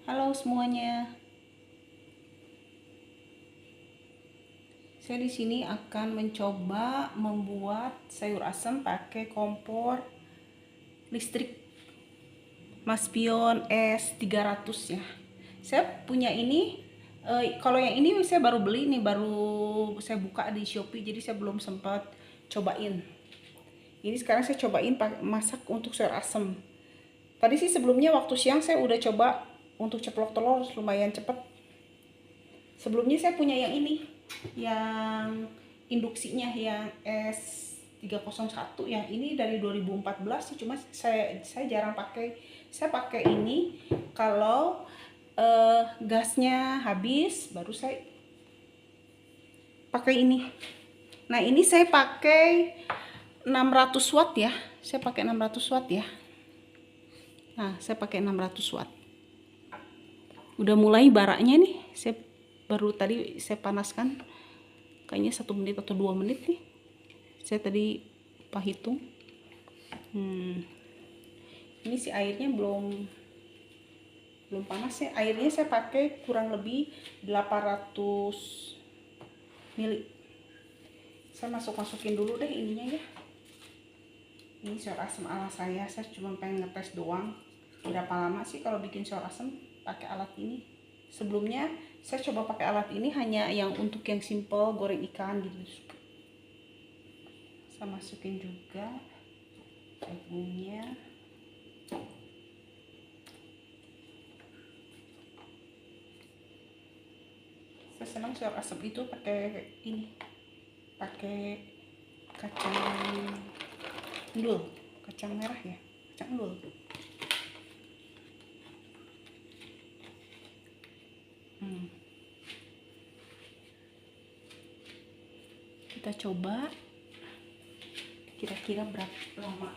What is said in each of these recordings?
Halo semuanya. Saya di sini akan mencoba membuat sayur asam pakai kompor listrik Maspion S300 ya. Saya punya ini kalau yang ini saya baru beli nih, baru saya buka di Shopee, jadi saya belum sempat cobain. Ini sekarang saya cobain masak untuk sayur asam. Tadi sih sebelumnya waktu siang saya udah coba untuk ceplok telur, lumayan cepet. Sebelumnya saya punya yang ini, yang induksinya yang S301, yang ini dari 2014 sih, cuma saya jarang pakai. Saya pakai ini kalau gasnya habis, baru saya pakai ini. Nah, ini saya pakai 600 watt ya. Saya pakai 600 watt ya. Nah, saya pakai 600 watt. Udah mulai baraknya nih. Saya baru tadi saya panaskan. Kayaknya 1 menit atau 2 menit nih. Saya tadi hitung. Ini si airnya belum panas ya. Airnya saya pakai kurang lebih 800 ml. Saya masukin dulu deh ininya ya. Ini sayur asam ala saya cuma pengen ngetes doang. Berapa lama sih kalau bikin sayur asam pakai alat ini? Sebelumnya saya coba pakai alat ini hanya yang untuk yang simple, goreng ikan gitu. Saya masukin juga jagungnya. Saya senang sayur asam itu pakai ini, pakai kacang endul, kacang merah ya, kacang endul. Kita coba kira-kira berapa lama.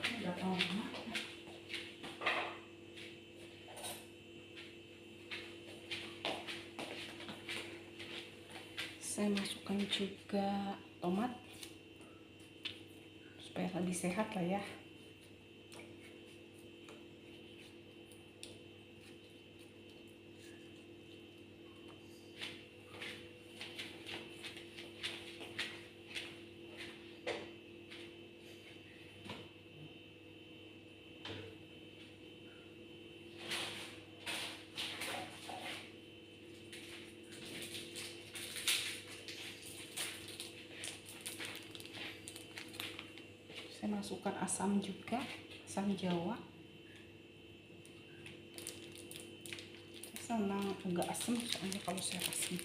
Saya masukkan juga tomat supaya lebih sehat lah ya. Saya masukkan asam juga, asam jawa. Saya senang agak asam soalnya kalau saya asam.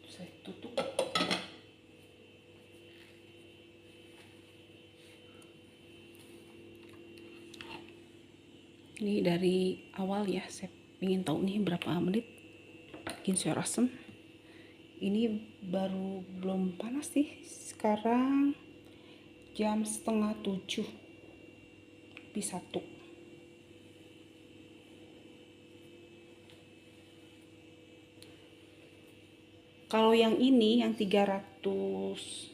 Saya tutup. Ini dari awal ya, saya ingin tahu nih berapa menit bikin sayur asem. Ini baru belum panas sih. Sekarang jam 6:30 lebih 1. Kalau yang ini yang 300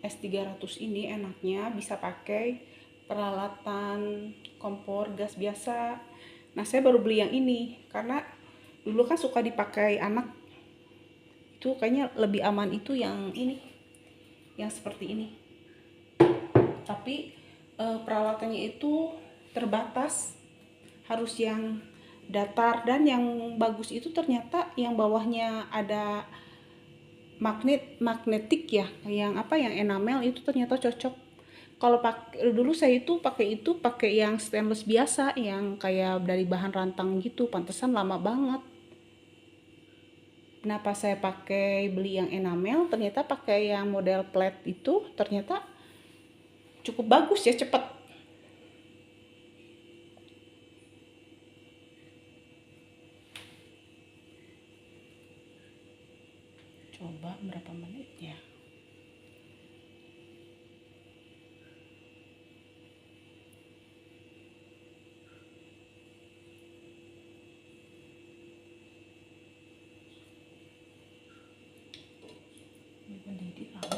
S300 ini enaknya bisa pakai peralatan kompor gas biasa. Nah, saya baru beli yang ini karena dulu kan suka dipakai anak. Itu kayaknya lebih aman itu yang ini. Yang seperti ini. Tapi peralatannya itu terbatas. Harus yang datar, dan yang bagus itu ternyata yang bawahnya ada magnetik ya, yang enamel itu ternyata cocok. Kalau dulu saya itu pakai yang stainless biasa yang kayak dari bahan rantang gitu, pantesan lama banget. Kenapa saya beli yang enamel, ternyata pakai yang model flat itu ternyata cukup bagus ya, cepet. Coba berapa menit ya. mendidih lama.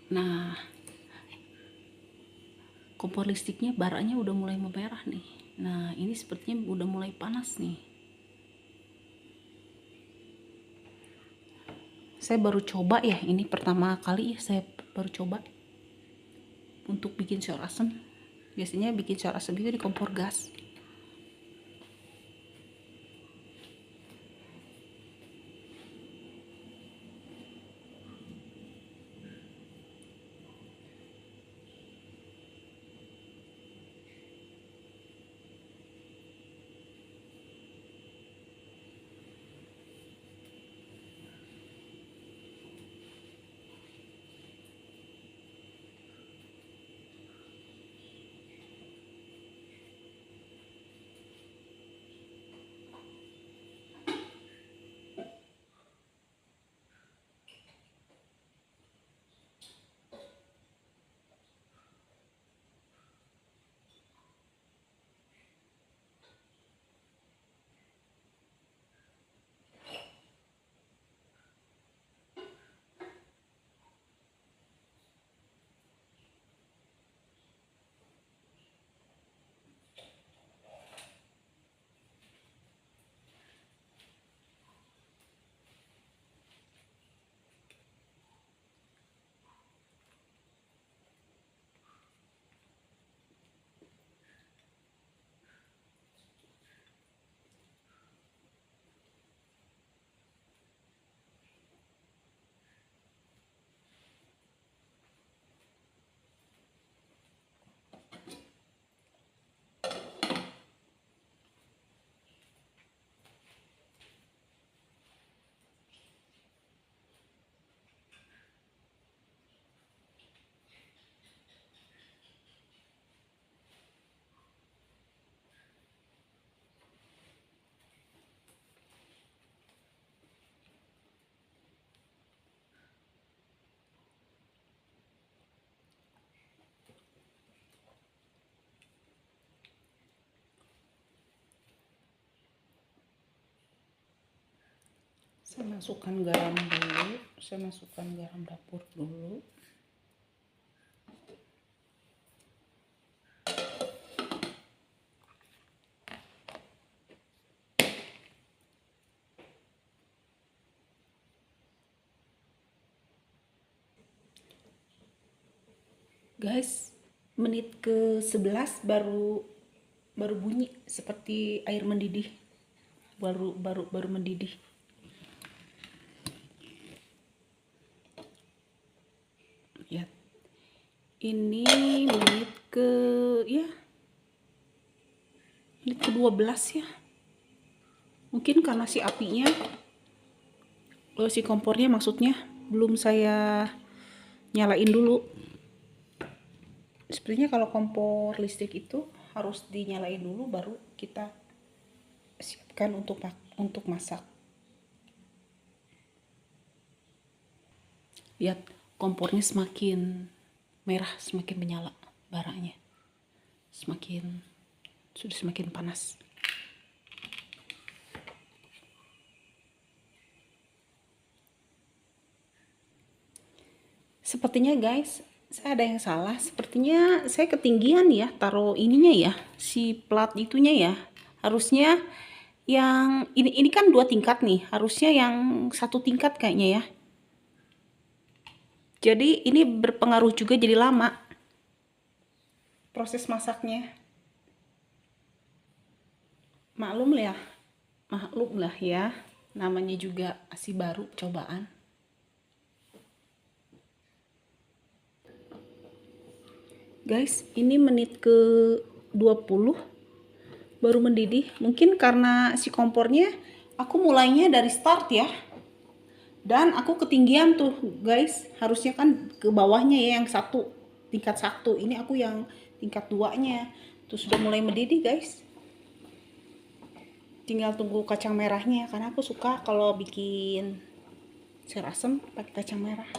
Nah, kompor listriknya baranya udah mulai memerah nih. Nah, ini sepertinya udah mulai panas nih. Saya baru coba ya, ini pertama kali ya saya baru coba untuk bikin sayur asem. Biasanya bikin sayur asem itu di kompor gas. Saya masukkan garam dulu, saya masukkan garam dapur dulu. Guys, menit ke 11 baru bunyi seperti air mendidih. Baru mendidih. Lihat. Ini menit ke 12 ya. Mungkin karena si apinya, si kompornya maksudnya belum saya nyalain dulu. Sepertinya kalau kompor listrik itu harus dinyalain dulu baru kita siapkan untuk masak. Lihat, kompornya semakin merah, semakin menyala baranya. Sudah semakin panas. Sepertinya guys, saya ada yang salah. Sepertinya saya ketinggian ya taruh ininya ya, si plat itunya ya. Harusnya yang ini kan 2 tingkat nih, harusnya yang 1 tingkat kayaknya ya. Jadi ini berpengaruh juga jadi lama proses masaknya. Maklum lah ya, namanya juga masih baru cobaan. Guys, ini menit ke 20 baru mendidih. Mungkin karena si kompornya Aku mulainya dari start ya. Dan aku ketinggian tuh guys, harusnya kan ke bawahnya ya yang satu, tingkat satu. Ini aku yang tingkat 2-nya. Tuh sudah mulai mendidih guys. Tinggal tunggu kacang merahnya, karena aku suka kalau bikin sayur asem pakai kacang merah.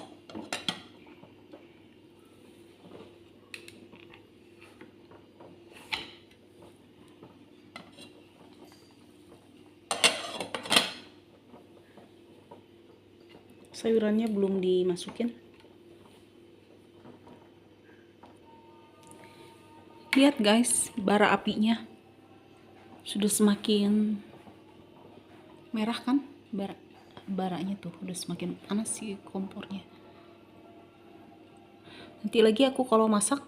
Sayurannya belum dimasukin. Lihat guys, bara apinya sudah semakin merah kan? Baranya tuh udah semakin panas sih kompornya. Nanti lagi aku kalau masak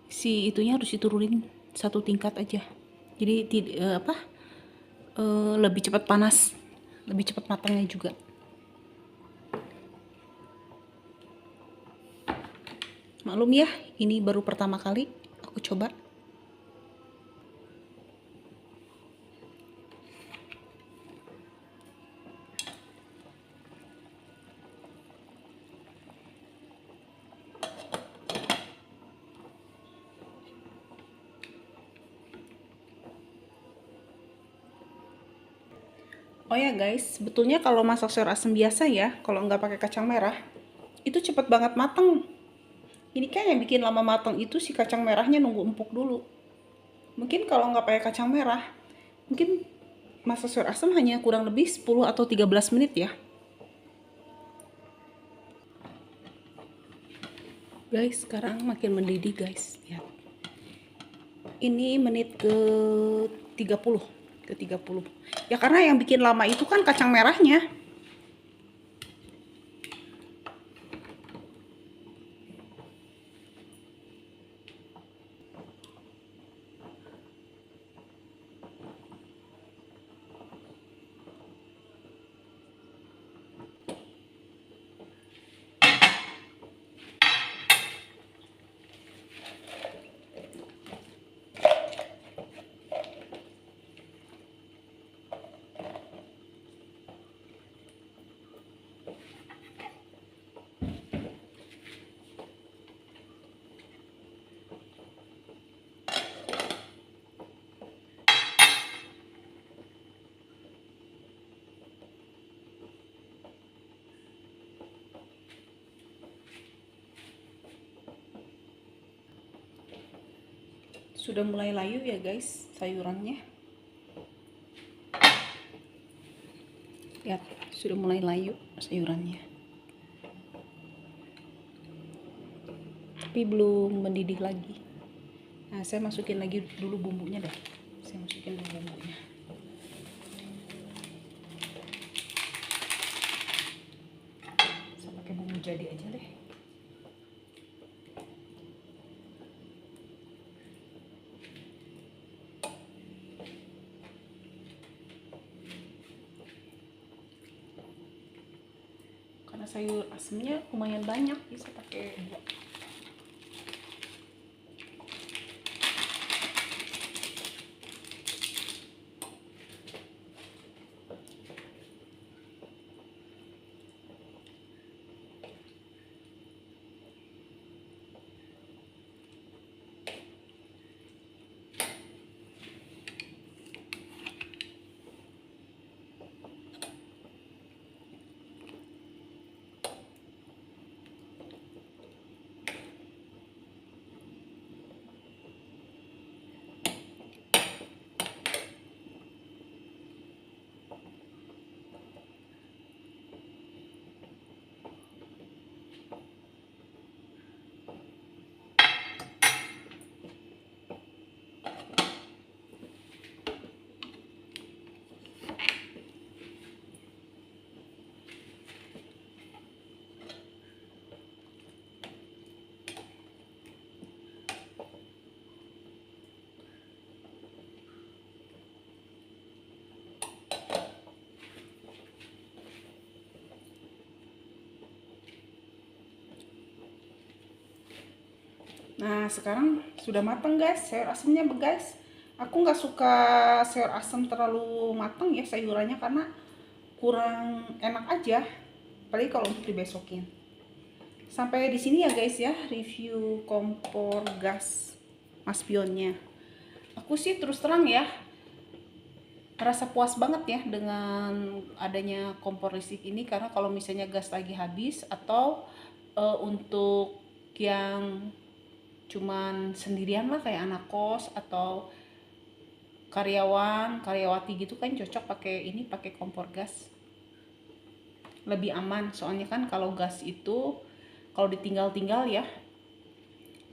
si itunya harus diturunin satu tingkat aja. Jadi lebih cepat panas, lebih cepat matangnya juga. Maklum ya, ini baru pertama kali aku coba. Oh ya guys, sebetulnya kalau masak sayur asem biasa ya, kalau nggak pakai kacang merah, itu cepet banget matang. Ini kan yang bikin lama matang itu si kacang merahnya nunggu empuk dulu. Mungkin kalau nggak pakai kacang merah, mungkin masak sayur asem hanya kurang lebih 10 atau 13 menit ya. Guys, sekarang makin mendidih guys. Lihat. Ini menit ke 30. Ke 30. Ya karena yang bikin lama itu kan kacang merahnya. Sudah mulai layu ya guys sayurannya. Lihat, sudah mulai layu sayurannya. Tapi belum mendidih lagi. Nah, saya masukin lagi dulu bumbunya deh. Saya masukin dulu bumbunya. Saya pakai bumbu jadi aja deh. Karena sayur asemnya lumayan banyak, bisa pakai 2. Nah, sekarang sudah matang guys, sayur asemnya guys. Aku nggak suka sayur asam terlalu matang ya sayurannya, karena kurang enak aja, apalagi kalau untuk dibesokin. Sampai di sini ya guys ya, review kompor gas Mas Pionnya. Aku sih terus terang ya, merasa puas banget ya dengan adanya kompor listrik ini, karena kalau misalnya gas lagi habis atau untuk yang cuman sendirian lah kayak anak kos atau karyawan karyawati gitu kan cocok pakai ini, pakai kompor gas, lebih aman. Soalnya kan kalau gas itu kalau ditinggal-tinggal ya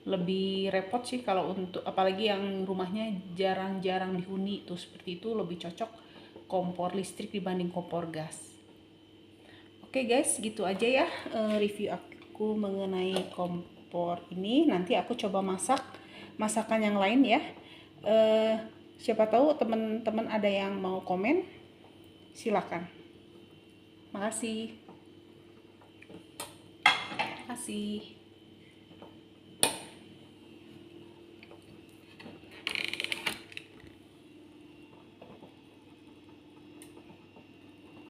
lebih repot sih, kalau untuk apalagi yang rumahnya jarang-jarang dihuni tuh seperti itu, lebih cocok kompor listrik dibanding kompor gas. Oke guys, gitu aja ya review aku mengenai kompor ini. Nanti aku coba masak masakan yang lain ya. Siapa tahu teman-teman ada yang mau komen, silakan. Makasih. Makasih.